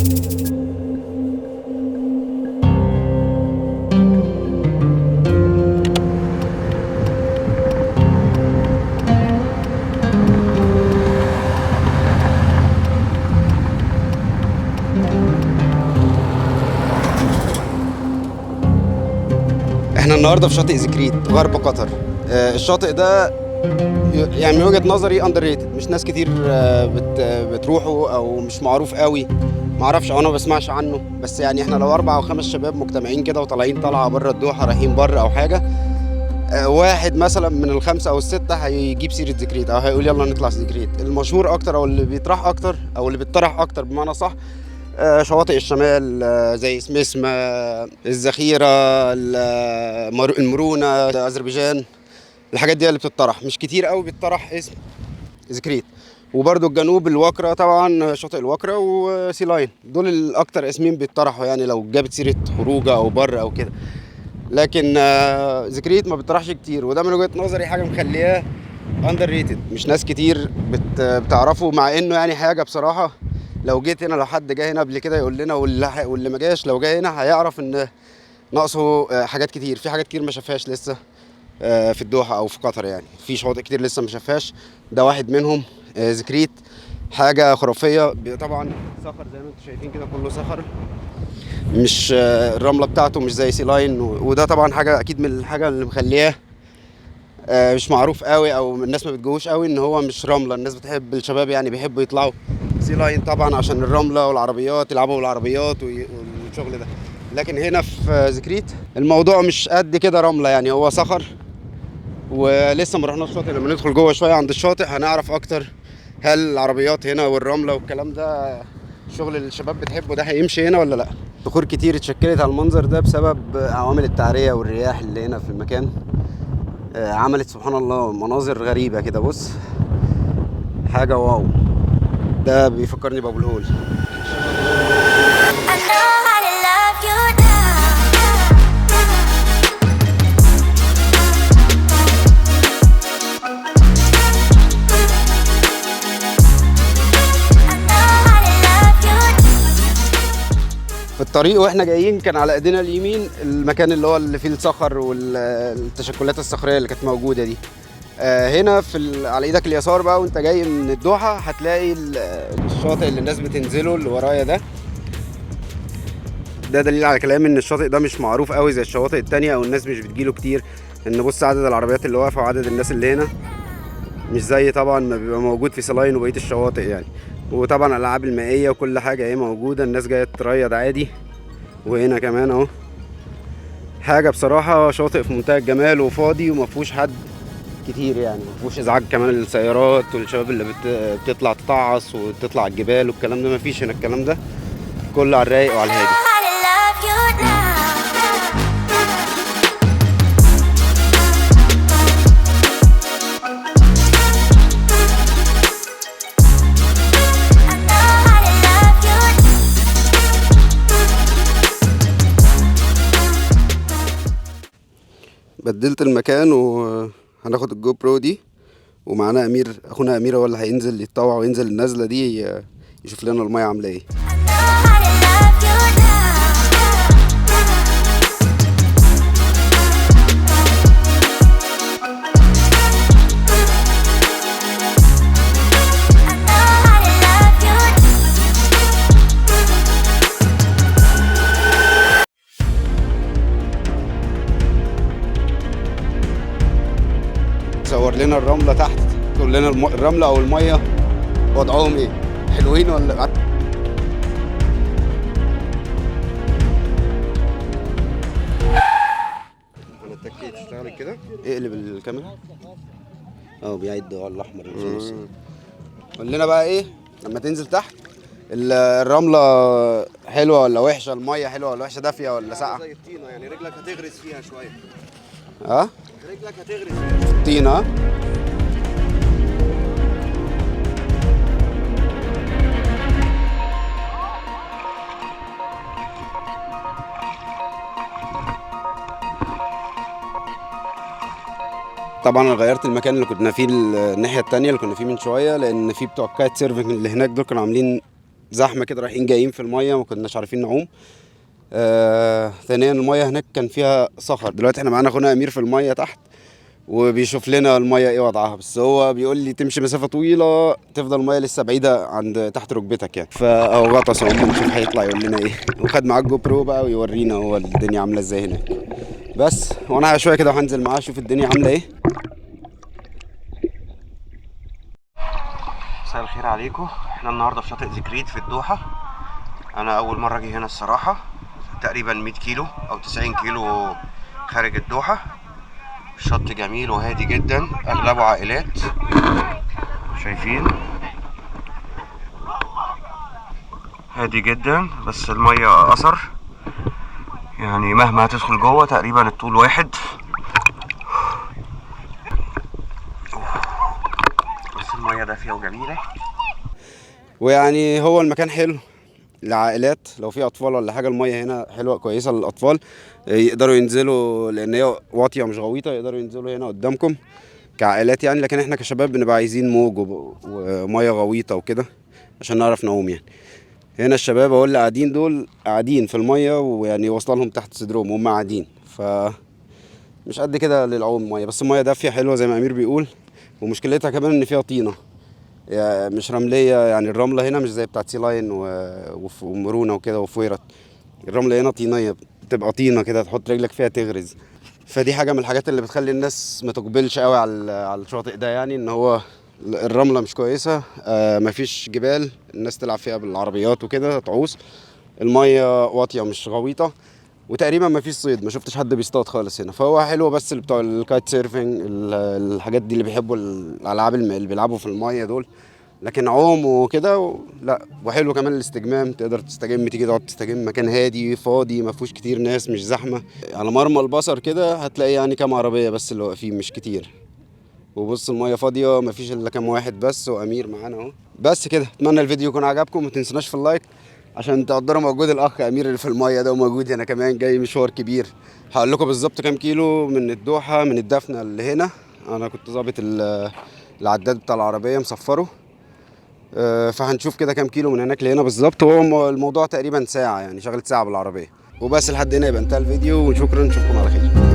احنا النهارده في شاطئ زكريت غرب قطر. الشاطئ ده يعني من وجهة نظري اندر ريتد، مش ناس كتير بتروحه او مش معروف قوي. معرفش او انا ما بسمعش عنه، بس يعني احنا لو 4 أو 5 شباب مجتمعين كده وطالعين طالعه بره الدوحه رايحين بره او حاجه، واحد مثلا من ال5 أو ال6 هيجيب سيره زكريت او هيقول يلا نطلع زكريت. المشهور اكتر او اللي بيطرح اكتر او اللي بيطرح اكتر بمعنى صح شواطئ الشمال، زي سمسمة، الذخيرة، المرونة، أذربيجان. الحاجات دي اللي بتطرح، مش كتير قوي بيطرح اسم زكريت. وبرضو الجنوب الوكرة طبعا، شاطئ الوكرة وسي لاين، دول الأكتر اسمين بيطرحوا يعني لو جابت سيرة خروجة أو بر أو كده. لكن زكريت ما بيطرحش كتير، وده من وجهة نظري حاجة مخلياه اندر ريتد، مش ناس كتير بتعرفه. مع انه يعني حاجة بصراحة لو جيت هنا، لو حد جه هنا قبل كده يقول لنا، واللي ما جاش لو جه هنا هيعرف ان ناقصه حاجات كتير. في حاجات كتير ما شافهاش لسه في الدوحة او في قطر، يعني في شواطئ كتير لسه ما شافهاش، ده واحد منهم. زكريت حاجة خرافية. طبعا صخر زي ما انتم شايفين كده، كله صخر، مش الرملة بتاعته مش زي سي لاين، وده طبعا حاجة اكيد من الحاجة اللي مخلياه مش معروف قوي او الناس ما بتجوش قوي، ان هو مش رمله. الناس بتحب، الشباب يعني بيحبوا يطلعوا سي لاين طبعا عشان الرمله والعربيات، يلعبوا بالعربيات والشغل ده. لكن هنا في زكريت الموضوع مش قد كده رمله، يعني هو صخر. ولسه ما رحناش الشاطئ، لما ندخل جوه شويه عند الشاطئ هنعرف اكتر هل العربيات هنا والرمله والكلام ده الشغل اللي الشباب بتحبه ده هيمشي هنا ولا لا. صخور كتير اتشكلت على المنظر ده بسبب عوامل التعريه والرياح اللي هنا في المكان. عملت سبحان الله مناظر غريبة كده. بص حاجة واو. ده بيفكرني بأبو الهول. في الطريق واحنا جايين كان على ايدينا اليمين المكان اللي هو اللي فيه الصخر والتشكلات الصخريه اللي كانت موجوده دي. هنا على ايدك اليسار بقى وانت جاي من الدوحه هتلاقي الشاطئ اللي الناس بتنزله اللي ورايا ده دليل على كلامي ان الشاطئ ده مش معروف قوي زي الشواطئ التانية، او الناس مش بتجيله كتير. ان بص عدد العربيات اللي واقفه وعدد الناس اللي هنا مش زي طبعا ما بيبقى موجود في سلاين وبقيه الشواطئ يعني. وطبعا الالعاب المائيه وكل حاجه اهي موجوده، الناس جايه تريض عادي. وهنا كمان اهو حاجه بصراحه شاطئ في منتهى الجمال وفاضي وما فيهوش حد كتير، يعني ما فيهوش ازعاج كمان السيارات والشباب اللي بتطلع تتعص وتطلع الجبال والكلام ده. ما فيش هنا الكلام ده، كله على الرايق وعلى الهادي. بدلت المكان وهناخد الجو برو دي، ومعانا امير، اخونا امير هو اللي هينزل يتطوع وينزل النزله دي يشوف لنا الميه عامله ايه. صور لنا الرمله تحت، تقول لنا الرمله او الميه وضعهم ايه، حلوين ولا انا اتكيت. اشتغلت كده، اقلب الكاميرا بيعد على الاحمر اللي في النص. قول لنا بقى ايه لما تنزل تحت، الرمله حلوه ولا وحشه، الميه حلوه ولا وحشه، دافيه ولا ساقعه؟ زي الطينه يعني، رجلك هتغرس فيها شويه. رجلك هتغرس فيها الطينه. طبعا انا غيرت المكان اللي كنا فيه الناحيه التانية اللي كنا فيه من شويه، لان في بتوع كايت سيرفنج اللي هناك دول كانوا عاملين زحمه كده رايحين جايين في الميه، ما كناش عارفين نعوم. ثانيا الميه هناك كان فيها صخر. دلوقتي احنا معانا اخونا امير في الميه تحت وبيشوف لنا الميه ايه وضعها، بس هو بيقول لي تمشي مسافه طويله تفضل الميه لسه بعيده عند تحت ركبتك يعني. فهو غطس اهو، نشوف هيطلع يقول لنا ايه. وخد معاه الجو برو بقى ويورينا هو الدنيا عامله ازاي هناك. بس وانا شويه كده وهنزل معاه اشوف الدنيا عامله ايه. مساء الخير عليكم. احنا النهارده في شاطئ زكريت في الدوحه. انا اول مره اجي هنا الصراحه. تقريبا 100 كيلو او 90 كيلو خارج الدوحه. الشط جميل وهادي جدا، اغلبه عائلات شايفين، هادي جدا. بس الميه اثر يعني مهما هتدخل جوه تقريبا الطول واحد. بس الميه دافيه وجميله، ويعني هو المكان حلو لعائلات. لو في اطفال ولا حاجه الميه هنا حلوه كويسه للاطفال، يقدروا ينزلوا لان هي واطيه مش غويطه، يقدروا ينزلوا هنا قدامكم كعائلات يعني. لكن احنا كشباب بنبقى عايزين موج وميه غويطه وكده عشان نعرف نعوم يعني. هنا الشباب اهو اللي قاعدين دول قاعدين في الميه، ويعني واصله لهم تحت صدرهم وهم قاعدين، ف مش قد كده للعوم ميه. بس الميه دافيه حلوه زي ما امير بيقول، ومشكلتها كمان ان فيها طينه يعني مش رمليه. يعني الرمله هنا مش زي بتاعت سي لاين ومرونه وكده وفويرت. الرمله هنا طينيه، بتبقى طينه كده تحط رجلك فيها تغرز. فدي حاجه من الحاجات اللي بتخلي الناس ما تقبلش قوي على الشاطئ ده، يعني ان هو الرمله مش كويسه. مفيش جبال الناس تلعب فيها بالعربيات وكده تعوز. الميه واطيه مش غويطه، وتقريبا ما فيش صيد، ما شفتش حد بيصطاد خالص هنا. فهو حلو بس اللي بتوع الكايت سيرفنج الحاجات دي اللي بيحبوا الالعاب اللي بيلعبوا في الميه دول. لكن عوم وكده لا. وحلو كمان الاستجمام، تقدر تستجم، تيجي تقعد تستجم، مكان هادي فاضي ما فيهوش كتير ناس، مش زحمه. على مرمى البصر كده هتلاقي يعني كام عربيه بس اللي واقفين، مش كتير. وبص الميه فاضيه، ما فيش الا كام واحد بس، وامير معانا اهو. بس كده، اتمنى الفيديو يكون عجبكم. ما تنسوناش في اللايك عشان تقدروا موجود الاخ امير اللي في الميه ده، وموجود انا كمان جاي مشوار كبير. هقول لكم بالظبط كام كيلو من الدوحه من الدفنه اللي هنا. انا كنت ظابط العداد بتاع العربيه مصفره. فهنشوف كده كام كيلو من هناك لهنا بالظبط. هو الموضوع تقريبا ساعه يعني، شغلت ساعه بالعربيه. وبس لحد هنا يبقى انتهى الفيديو، وشكرا، نشوفكم على خير.